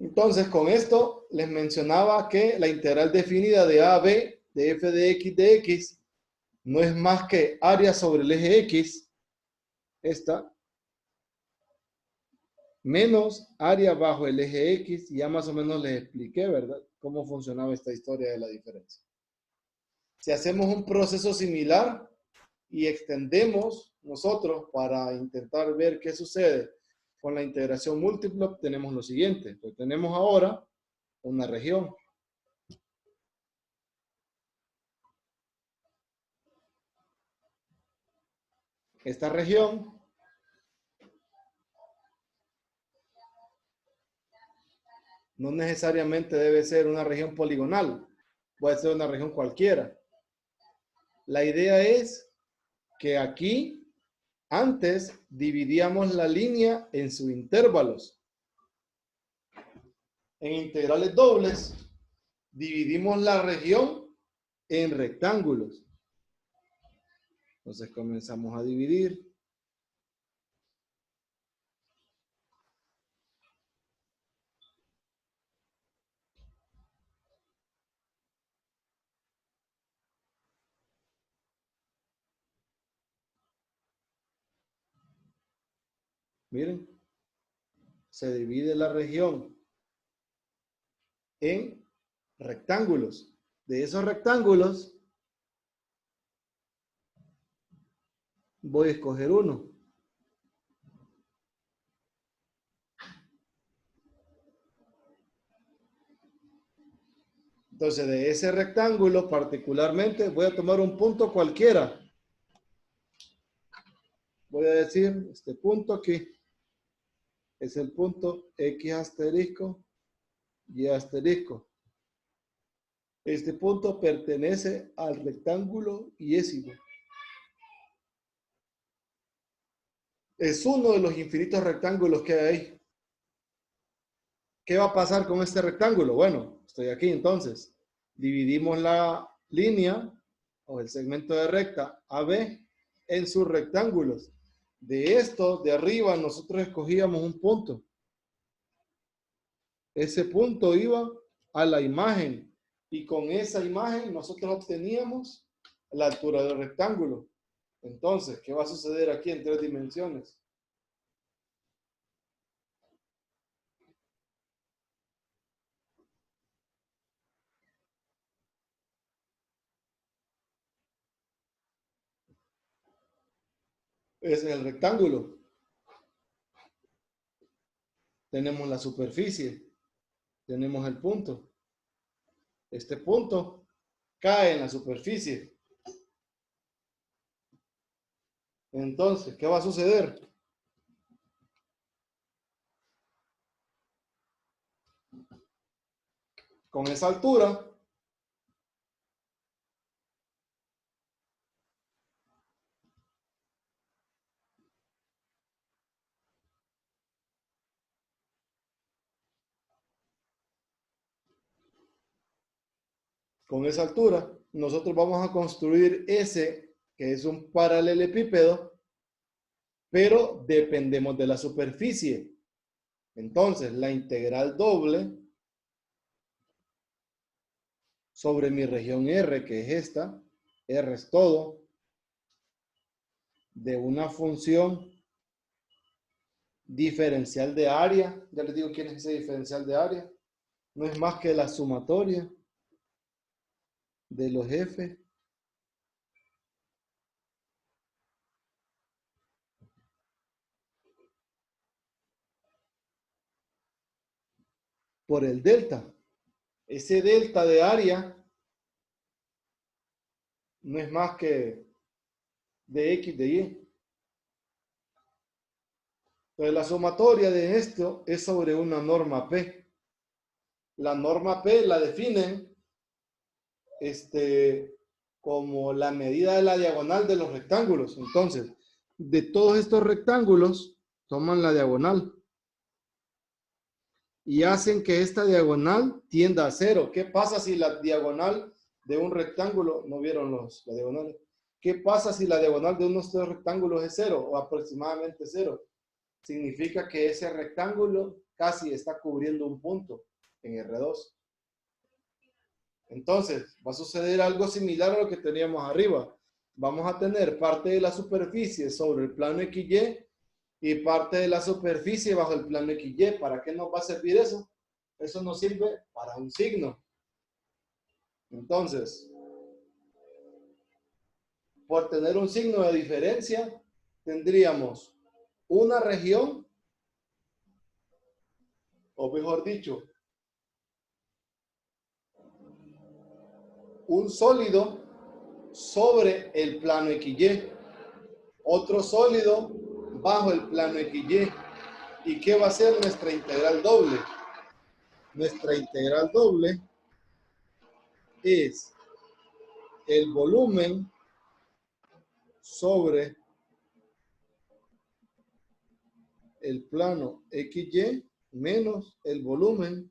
Entonces, con esto les mencionaba que la integral definida de a a b de f de x no es más que área sobre el eje x, esta, menos área bajo el eje x. Ya más o menos les expliqué, ¿verdad?, cómo funcionaba esta historia de la diferencia. Si hacemos un proceso similar y extendemos nosotros para intentar ver qué sucede con la integración múltiple, obtenemos lo siguiente. Pues tenemos ahora una región. Esta región no necesariamente debe ser una región poligonal, puede ser una región cualquiera. La idea es que aquí antes dividíamos la línea en sus intervalos. En integrales dobles dividimos la región en rectángulos. Entonces comenzamos a dividir. Miren, se divide la región en rectángulos. De esos rectángulos voy a escoger uno. Entonces, de ese rectángulo particularmente voy a tomar un punto cualquiera. Voy a decir, este punto aquí es el punto X asterisco, Y asterisco. Este punto pertenece al rectángulo yésimo. Es uno de los infinitos rectángulos que hay ahí. ¿Qué va a pasar con este rectángulo? Bueno, estoy aquí entonces. Dividimos la línea o el segmento de recta AB en sus rectángulos. De esto, de arriba, nosotros escogíamos un punto. Ese punto iba a la imagen y con esa imagen nosotros obteníamos la altura del rectángulo. Entonces, ¿qué va a suceder aquí en 3 dimensiones? Ese es el rectángulo. Tenemos la superficie. Tenemos el punto. Este punto cae en la superficie. Entonces, ¿qué va a suceder? Con esa altura, nosotros vamos a construir ese, que es un paralelepípedo, pero dependemos de la superficie. Entonces, la integral doble sobre mi región R, que es esta, R es todo, de una función diferencial de área. Ya les digo quién es ese diferencial de área. No es más que la sumatoria de los F por el delta. Ese delta de área no es más que de X de Y. Entonces la sumatoria de esto es sobre una norma P. La norma P la definen como la medida de la diagonal de los rectángulos. Entonces, de todos estos rectángulos, toman la diagonal y hacen que esta diagonal tienda a cero. ¿Qué pasa si la diagonal de un rectángulo, no vieron la diagonal? ¿Qué pasa si la diagonal de uno de estos rectángulos es cero o aproximadamente cero? Significa que ese rectángulo casi está cubriendo un punto en R2. Entonces, va a suceder algo similar a lo que teníamos arriba. Vamos a tener parte de la superficie sobre el plano XY y parte de la superficie bajo el plano XY. ¿Para qué nos va a servir eso? Eso nos sirve para un signo. Entonces, por tener un signo de diferencia, tendríamos una región, o mejor dicho, un sólido sobre el plano XY, otro sólido bajo el plano XY. ¿Y qué va a ser nuestra integral doble? Nuestra integral doble es el volumen sobre el plano XY menos el volumen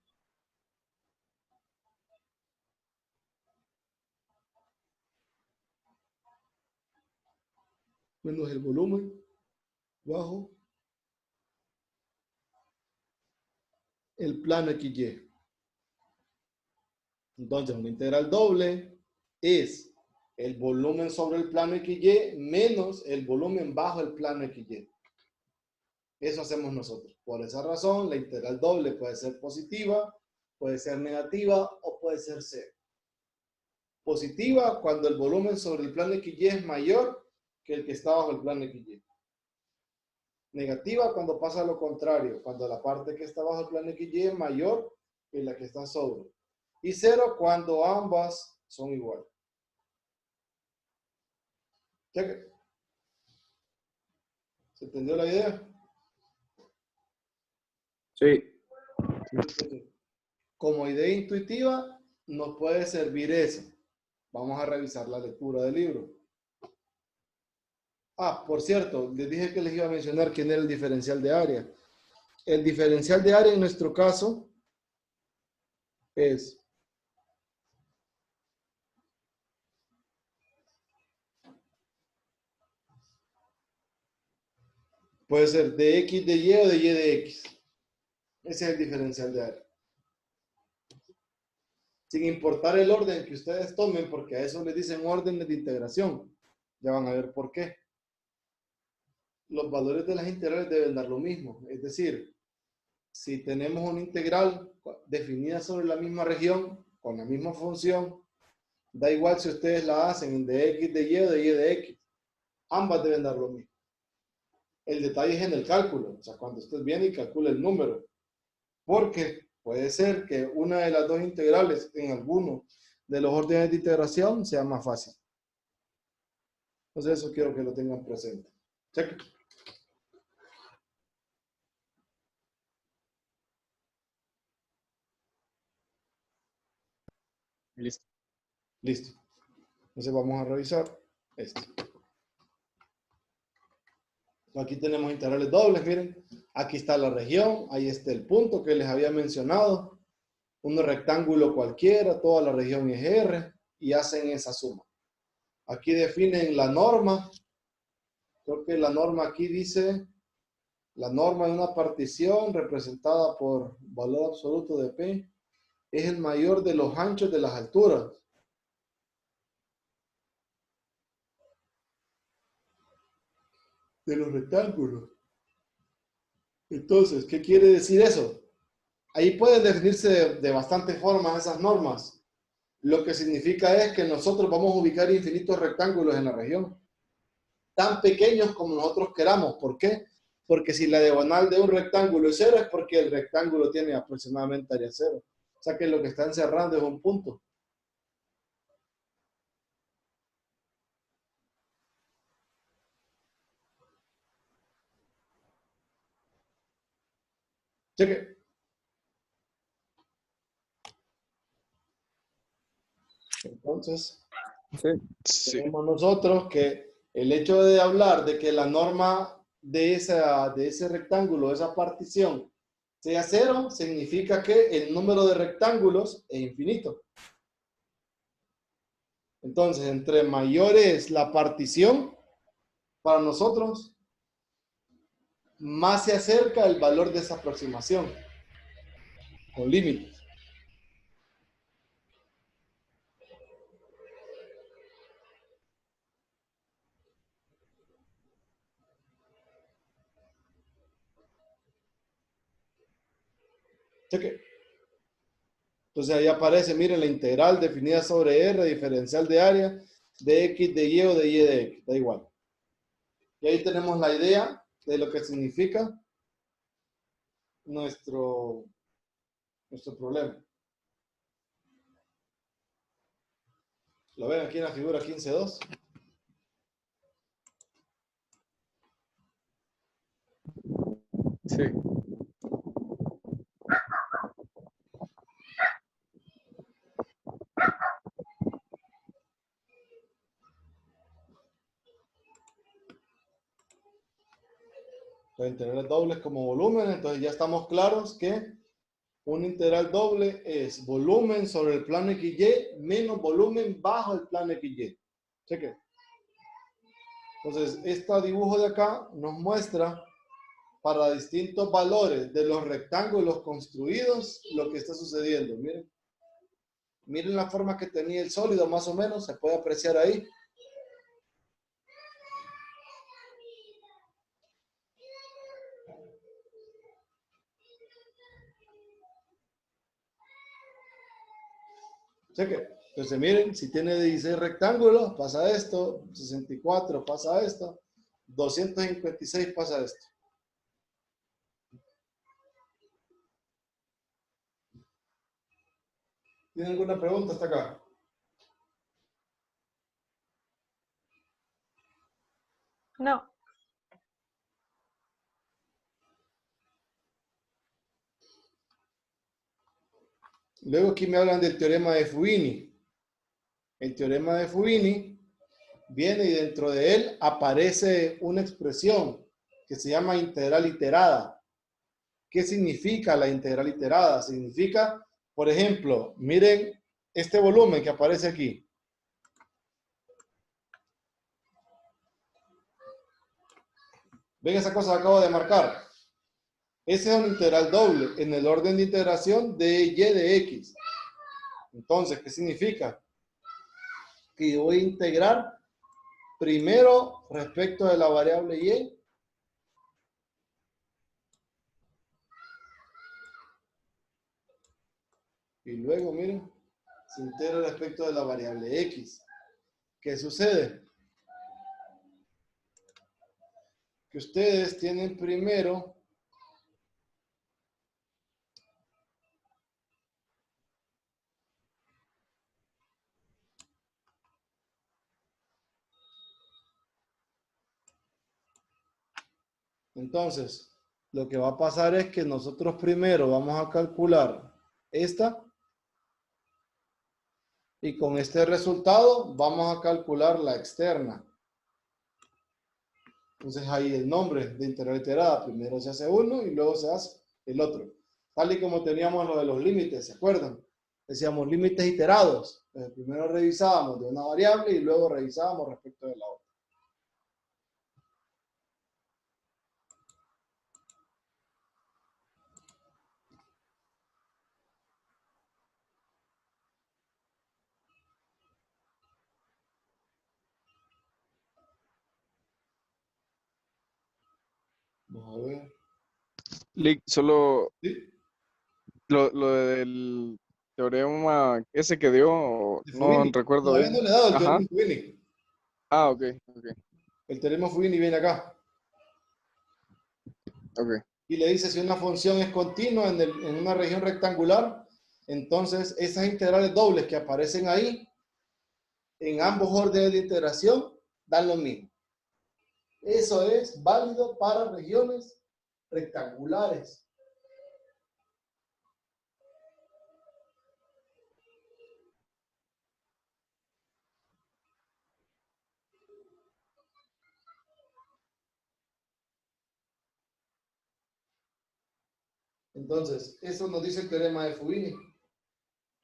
bajo el plano XY. Entonces, una integral doble es el volumen sobre el plano XY menos el volumen bajo el plano XY. Eso hacemos nosotros. Por esa razón, la integral doble puede ser positiva, puede ser negativa o puede ser cero. Positiva cuando el volumen sobre el plano XY es mayor que el que está bajo el plano XY. Negativa cuando pasa lo contrario, cuando la parte que está bajo el plano XY es mayor que la que está sobre. Y cero cuando ambas son iguales. Cheque. ¿Se entendió la idea? Sí. Como idea intuitiva, nos puede servir eso. Vamos a revisar la lectura del libro. Ah, por cierto, les dije que les iba a mencionar quién era el diferencial de área. El diferencial de área en nuestro caso es puede ser de X de Y o de Y de X. Ese es el diferencial de área. Sin importar el orden que ustedes tomen, porque a eso les dicen órdenes de integración. Ya van a ver por qué. Los valores de las integrales deben dar lo mismo. Es decir, si tenemos una integral definida sobre la misma región, con la misma función, da igual si ustedes la hacen de X de Y o de Y de X. Ambas deben dar lo mismo. El detalle es en el cálculo. O sea, cuando usted viene y calcula el número. Porque puede ser que una de las dos integrales en alguno de los órdenes de integración sea más fácil. Entonces eso quiero que lo tengan presente. Cheque. Listo. Listo. Entonces vamos a revisar esto. Aquí tenemos integrales dobles, miren. Aquí está la región, ahí está el punto que les había mencionado. Un rectángulo cualquiera, toda la región es R y hacen esa suma. Aquí definen la norma. Creo que la norma aquí dice, la norma de una partición representada por valor absoluto de P es el mayor de los anchos de las alturas. De los rectángulos. Entonces, ¿qué quiere decir eso? Ahí pueden definirse de bastantes formas esas normas. Lo que significa es que nosotros vamos a ubicar infinitos rectángulos en la región, tan pequeños como nosotros queramos. ¿Por qué? Porque si la diagonal de un rectángulo es cero, es porque el rectángulo tiene aproximadamente área cero. O sea que lo que está encerrando es un punto. Cheque. Entonces, tenemos nosotros que el hecho de hablar de que la norma de ese rectángulo, de esa partición, sea cero, significa que el número de rectángulos es infinito. Entonces, entre mayor es la partición, para nosotros, más se acerca el valor de esa aproximación. con límites. Cheque. Entonces ahí aparece, miren, la integral definida sobre R, diferencial de área, de X de Y o de Y de X, da igual. Y ahí tenemos la idea de lo que significa nuestro problema. ¿Lo ven aquí en la figura 15.2? Sí. Los integrales dobles como volumen, entonces ya estamos claros que un integral doble es volumen sobre el plano XY menos volumen bajo el plano XY. Cheque. Entonces, este dibujo de acá nos muestra para distintos valores de los rectángulos construidos lo que está sucediendo. Miren. Miren la forma que tenía el sólido, más o menos, se puede apreciar ahí. Cheque. Entonces, miren, si tiene 16 rectángulos, pasa esto, 64 pasa esto, 256 pasa esto. ¿Tienen alguna pregunta hasta acá? No. Luego aquí me hablan del teorema de Fubini. El teorema de Fubini viene y dentro de él aparece una expresión que se llama integral iterada. ¿Qué significa la integral iterada? Significa, por ejemplo, miren este volumen que aparece aquí. ¿Ven esa cosa que acabo de marcar? Ese es un integral doble en el orden de integración de y de x. Entonces, ¿qué significa? Que yo voy a integrar primero respecto de la variable y. Y luego, miren, se integra respecto de la variable x. ¿Qué sucede? Que ustedes tienen primero entonces, lo que va a pasar es que nosotros primero vamos a calcular esta y con este resultado vamos a calcular la externa. Entonces ahí el nombre de integral iterada, primero se hace uno y luego se hace el otro. Tal y como teníamos lo de los límites, ¿se acuerdan? Decíamos límites iterados. Primero revisábamos de una variable y luego revisábamos respecto de la otra. Vamos a ver. Lick, solo ¿Sí? lo del teorema ese que dio, De no Fubini. recuerdo Todavía no bien. le he dado el teorema Ajá. de Fubini. Ah, ok, ok, El teorema de Fubini viene acá. ok. Y le dice si una función es continua en una región rectangular, entonces esas integrales dobles que aparecen ahí, en ambos órdenes de integración, dan lo mismo. Eso es válido para regiones rectangulares. Entonces, eso nos dice el teorema de Fubini.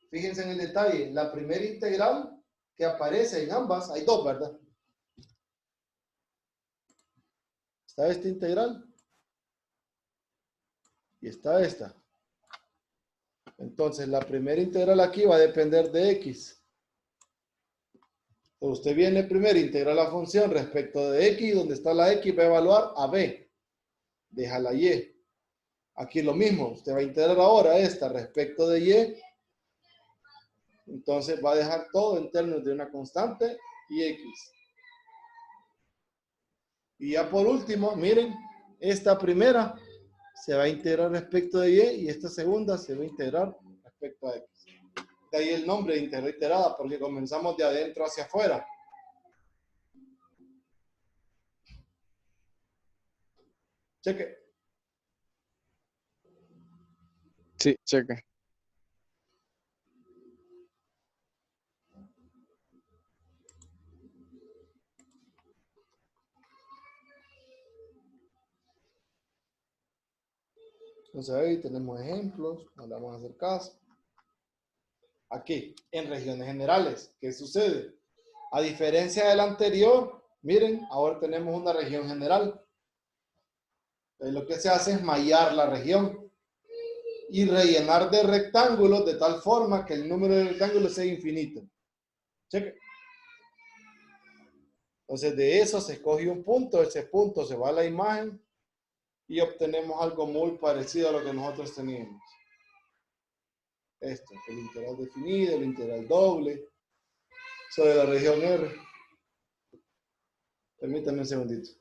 Fíjense en el detalle, la primera integral que aparece en ambas, hay dos, ¿verdad? Está esta integral y está esta. Entonces, la primera integral aquí va a depender de x. Entonces, usted viene primero a integrar la función respecto de x, donde está la x va a evaluar a b. Deja la y. Aquí lo mismo, usted va a integrar ahora esta respecto de y. Entonces va a dejar todo en términos de una constante y x. Y ya por último, miren, esta primera se va a integrar respecto de y esta segunda se va a integrar respecto a x. De ahí el nombre de integral iterada, porque comenzamos de adentro hacia afuera. Cheque. Sí, cheque. Entonces ahí tenemos ejemplos, no le vamos a hacer caso. Aquí, en regiones generales, ¿qué sucede? A diferencia del anterior, miren, ahora tenemos una región general. Entonces, lo que se hace es mallar la región y rellenar de rectángulos de tal forma que el número de rectángulos sea infinito. Cheque. Entonces, de eso se escoge un punto, ese punto se va a la imagen y obtenemos algo muy parecido a lo que nosotros teníamos. Esto, el integral definido, el integral doble, sobre la región R. Permítanme un segundito.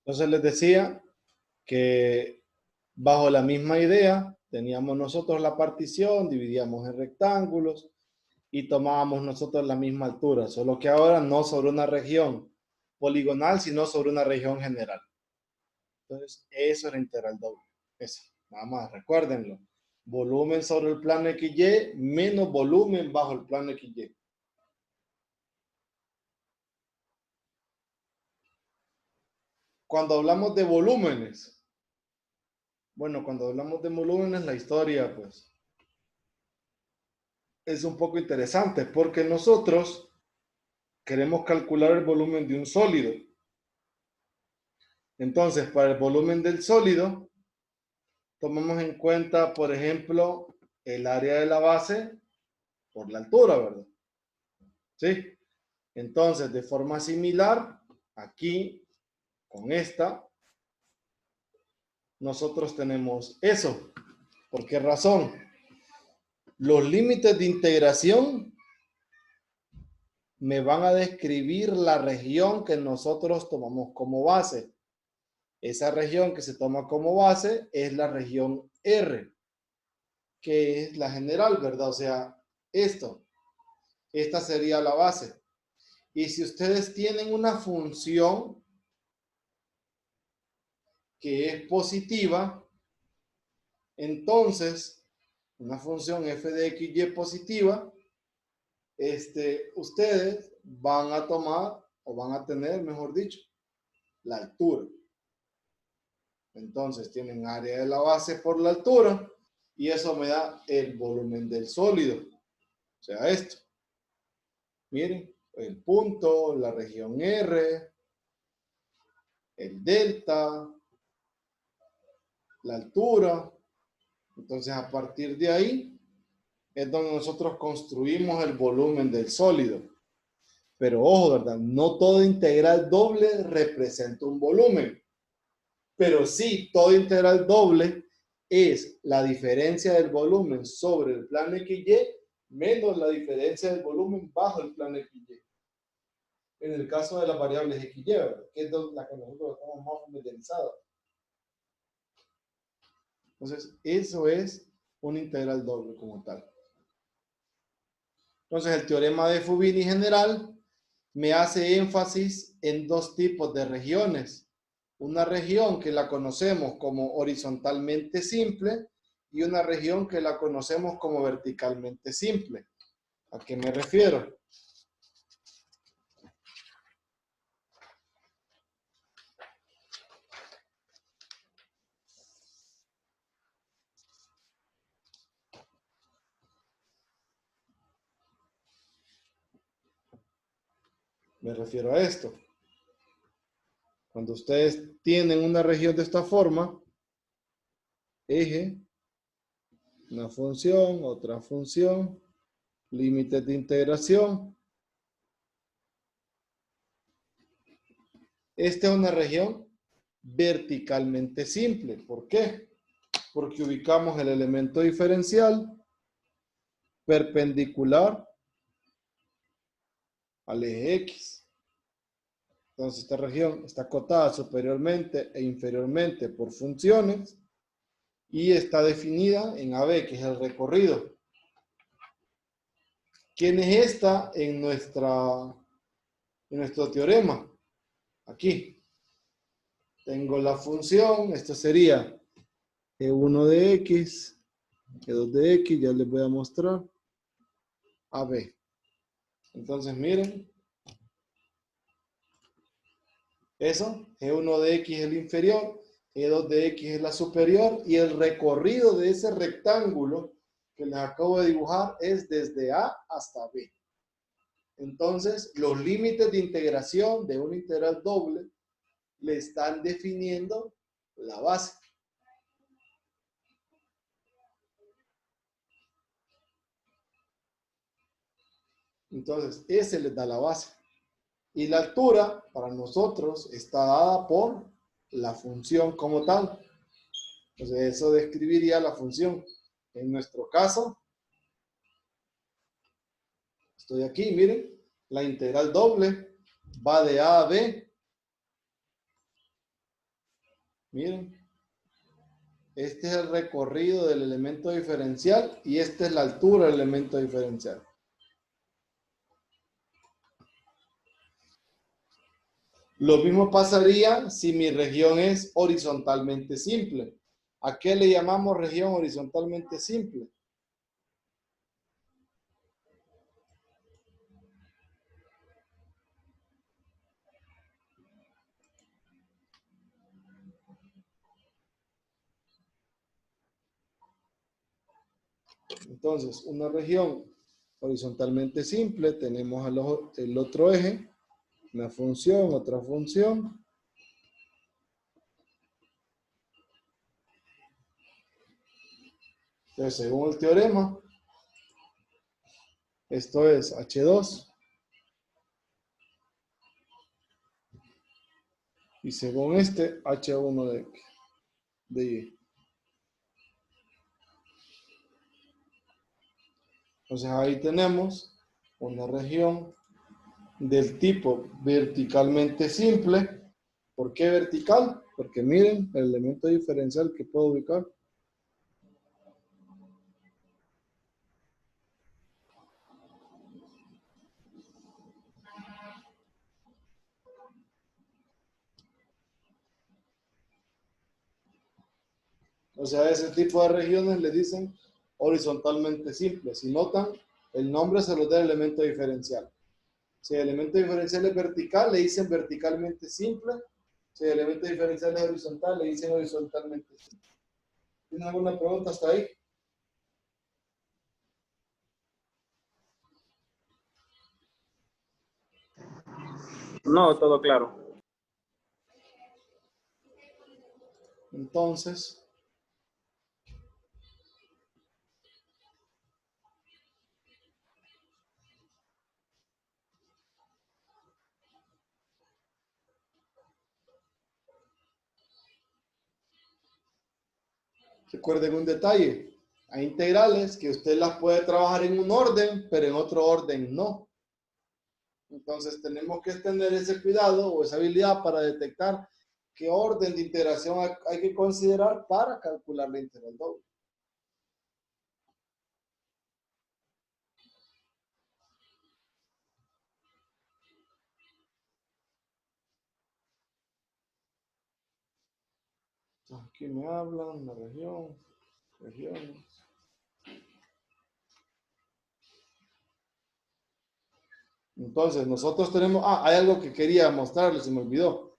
Entonces les decía que bajo la misma idea teníamos nosotros la partición, dividíamos en rectángulos y tomábamos nosotros la misma altura, solo que ahora no sobre una región poligonal, sino sobre una región general. Entonces, eso era integral doble. Eso, nada más, recuérdenlo. Volumen sobre el plano XY menos volumen bajo el plano XY. Cuando hablamos de volúmenes, bueno, cuando hablamos de volúmenes, la historia, pues, es un poco interesante porque nosotros queremos calcular el volumen de un sólido. Entonces, para el volumen del sólido, tomamos en cuenta, por ejemplo, el área de la base por la altura, ¿verdad? ¿Sí? Entonces, de forma similar, aquí, con esta, nosotros tenemos eso. ¿Por qué razón? Los límites de integración me van a describir la región que nosotros tomamos como base. Esa región que se toma como base es la región R, que es la general, ¿verdad? O sea, esta sería la base. Y si ustedes tienen una función que es positiva, entonces, una función f de x, y positiva, ustedes van a tomar, o van a tener, mejor dicho, la altura. Entonces tienen área de la base por la altura y eso me da el volumen del sólido. O sea, esto. Miren, el punto, la región R, el delta, la altura. Entonces, a partir de ahí es donde nosotros construimos el volumen del sólido. Pero ojo, ¿verdad? No toda integral doble representa un volumen. Pero sí, toda integral doble es la diferencia del volumen sobre el plano XY menos la diferencia del volumen bajo el plano XY. En el caso de las variables XY, ¿verdad? Que es la que nosotros estamos más familiarizados. Entonces, eso es una integral doble como tal. Entonces, el teorema de Fubini general me hace énfasis en dos tipos de regiones. Una región que la conocemos como horizontalmente simple y una región que la conocemos como verticalmente simple. ¿A qué me refiero? Me refiero a esto. Cuando ustedes tienen una región de esta forma, eje, una función, otra función, límites de integración. Esta es una región verticalmente simple. ¿Por qué? Porque ubicamos el elemento diferencial perpendicular al eje X. Entonces, esta región está acotada superiormente e inferiormente por funciones y está definida en AB, que es el recorrido. ¿Quién es esta en nuestro teorema? Aquí. Tengo la función, esto sería E1 de X, E2 de X, ya les voy a mostrar, AB. Entonces, miren, eso, E1 de X es el inferior, E2 de X es la superior, y el recorrido de ese rectángulo que les acabo de dibujar es desde A hasta B. Entonces, los límites de integración de una integral doble le están definiendo la base. Entonces, ese les da la base. Y la altura, para nosotros, está dada por la función como tal. Entonces, eso describiría la función. En nuestro caso, estoy aquí, miren, la integral doble va de A a B. Miren, este es el recorrido del elemento diferencial y esta es la altura del elemento diferencial. Lo mismo pasaría si mi región es horizontalmente simple. ¿A qué le llamamos región horizontalmente simple? Entonces, una región horizontalmente simple, tenemos el otro eje, una función, otra función. Entonces, según el teorema, esto es H2. Y según este, H1 de Y. Entonces, ahí tenemos una región del tipo verticalmente simple. ¿Por qué vertical? Porque miren el elemento diferencial que puedo ubicar. O sea, ese tipo de regiones le dicen horizontalmente simples. Si notan, el nombre se lo da el elemento diferencial. Si el elemento diferencial es vertical, le dicen verticalmente simple. Sí, elementos diferenciales horizontales, le dicen horizontalmente. ¿Tienen alguna pregunta hasta ahí? No, todo claro. Entonces, recuerden un detalle. Hay integrales que usted las puede trabajar en un orden, pero en otro orden no. Entonces tenemos que tener ese cuidado o esa habilidad para detectar qué orden de integración hay que considerar para calcular la integral doble. Aquí me hablan, la región, regiones. Entonces, nosotros tenemos, hay algo que quería mostrarles, se me olvidó.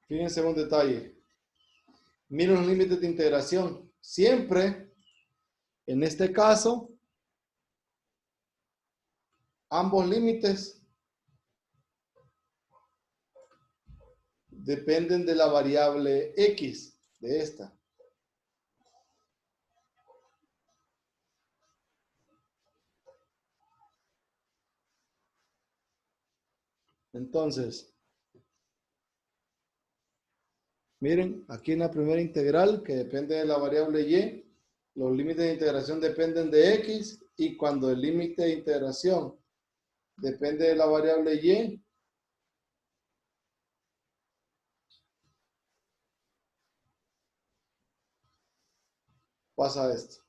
Fíjense un detalle. Miren los límites de integración. Siempre, en este caso, ambos límites dependen de la variable X de esta. Entonces, miren, aquí en la primera integral, que depende de la variable Y, los límites de integración dependen de X, y cuando el límite de integración depende de la variable Y, pasa esto.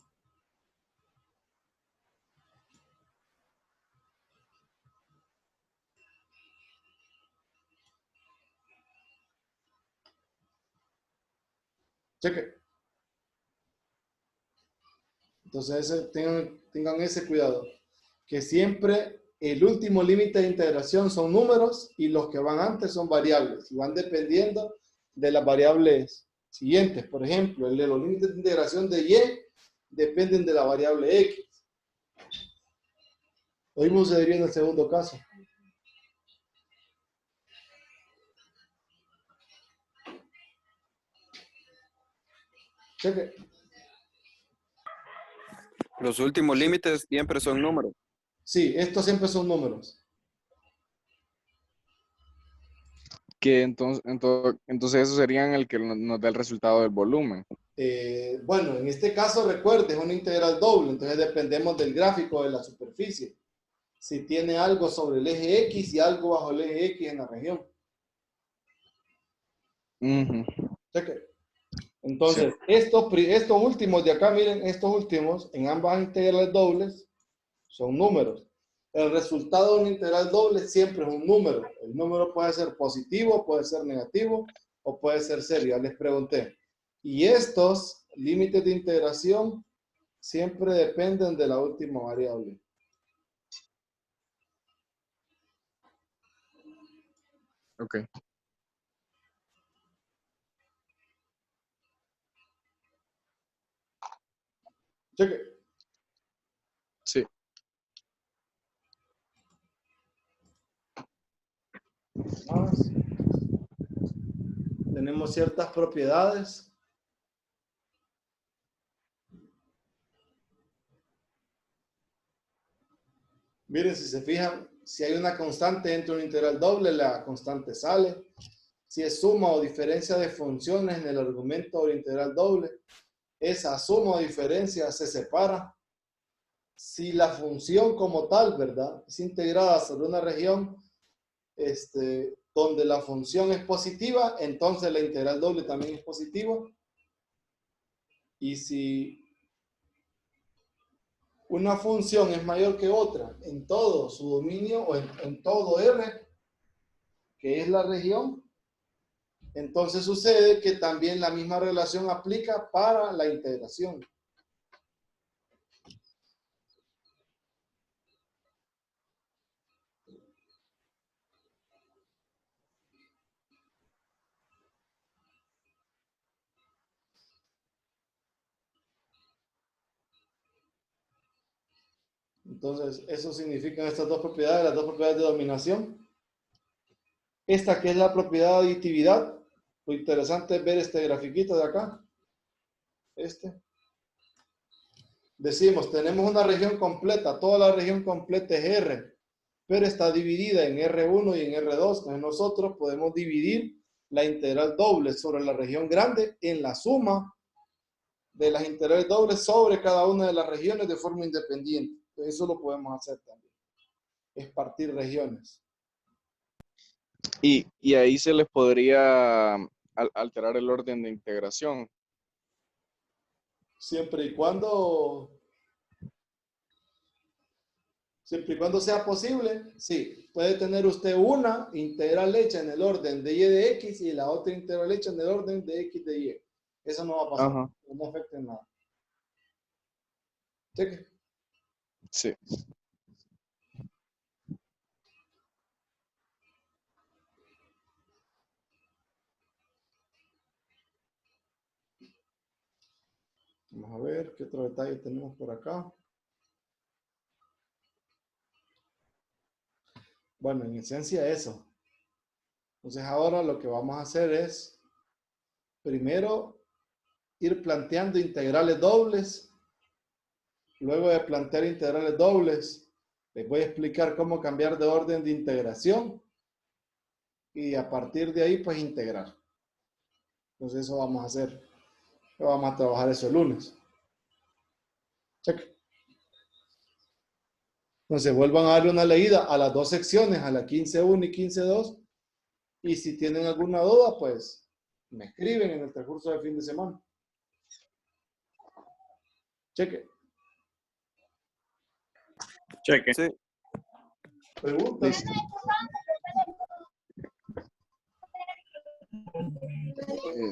Cheque. Entonces, tengan ese cuidado, que siempre el último límite de integración son números y los que van antes son variables y van dependiendo de las variables siguientes. Por ejemplo, el de los límites de integración de Y dependen de la variable X. Lo mismo sucedería en el segundo caso. Cheque. Los últimos límites siempre son números. Sí, estos siempre son números. Que entonces esos serían el que nos da el resultado del volumen. Bueno, en este caso, recuerde, es una integral doble, entonces dependemos del gráfico de la superficie. Si tiene algo sobre el eje X y algo bajo el eje X en la región. Cheque. Entonces, Sí. estos últimos de acá, miren, estos últimos, en ambas integrales dobles, son números. El resultado de una integral doble siempre es un número. El número puede ser positivo, puede ser negativo o puede ser cero. Ya les pregunté. Y estos límites de integración siempre dependen de la última variable. Ok. Cheque. Sí. Más. Tenemos ciertas propiedades. Miren, si se fijan, si hay una constante dentro de una integral doble, la constante sale. Si es suma o diferencia de funciones en el argumento de la integral doble, esa suma o diferencia se separa. Si la función como tal, ¿verdad?, es integrada sobre una región donde la función es positiva, entonces la integral doble también es positiva. Y si una función es mayor que otra en todo su dominio o en todo R, que es la región, entonces sucede que también la misma relación aplica para la integración. Entonces, eso significan estas dos propiedades, las dos propiedades de dominación. Esta que es la propiedad de aditividad. Lo interesante es ver este grafiquito de acá. Decimos, tenemos una región completa, toda la región completa es R, pero está dividida en R1 y en R2. Entonces nosotros podemos dividir la integral doble sobre la región grande en la suma de las integrales dobles sobre cada una de las regiones de forma independiente. Entonces eso lo podemos hacer también. Es partir regiones. Y ahí se les podría alterar el orden de integración. Siempre y cuando sea posible, sí. Puede tener usted una integral hecha en el orden de y de x y la otra integral hecha en el orden de x de y. Eso no va a pasar. Ajá. No afecta en nada. Cheque. Sí. Vamos a ver qué otro detalle tenemos por acá. Bueno, en esencia eso. Entonces ahora lo que vamos a hacer es, primero, ir planteando integrales dobles. Luego de plantear integrales dobles, les voy a explicar cómo cambiar de orden de integración. Y a partir de ahí, pues integrar. Entonces eso vamos a hacer. Vamos a trabajar eso el lunes. Check. Entonces vuelvan a darle una leída a las dos secciones, a la 15.1 y 15.2. Y si tienen alguna duda, pues me escriben en el transcurso del fin de semana. Cheque. Cheque. Sí. Preguntas.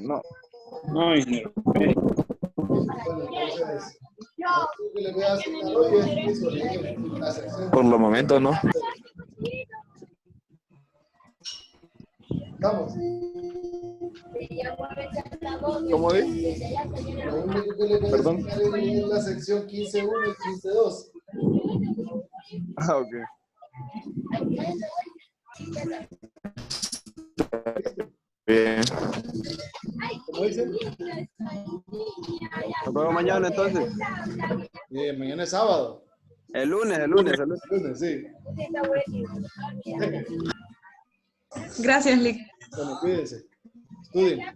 No. No, ingeniero. Bueno, entonces, lo que les voy a asignar hoy es la sección. Por lo momento no. Vamos. ¿Cómo dice? Lo único que les voy a Perdón. asignar es la sección 15.1 y 15.2. Ah, ok. Bien. ¿Cómo dicen? Nos vemos mañana entonces. Mañana es sábado. El lunes, el lunes. Lunes, sí. Gracias, Lick. Bueno, cuídense. Estudien.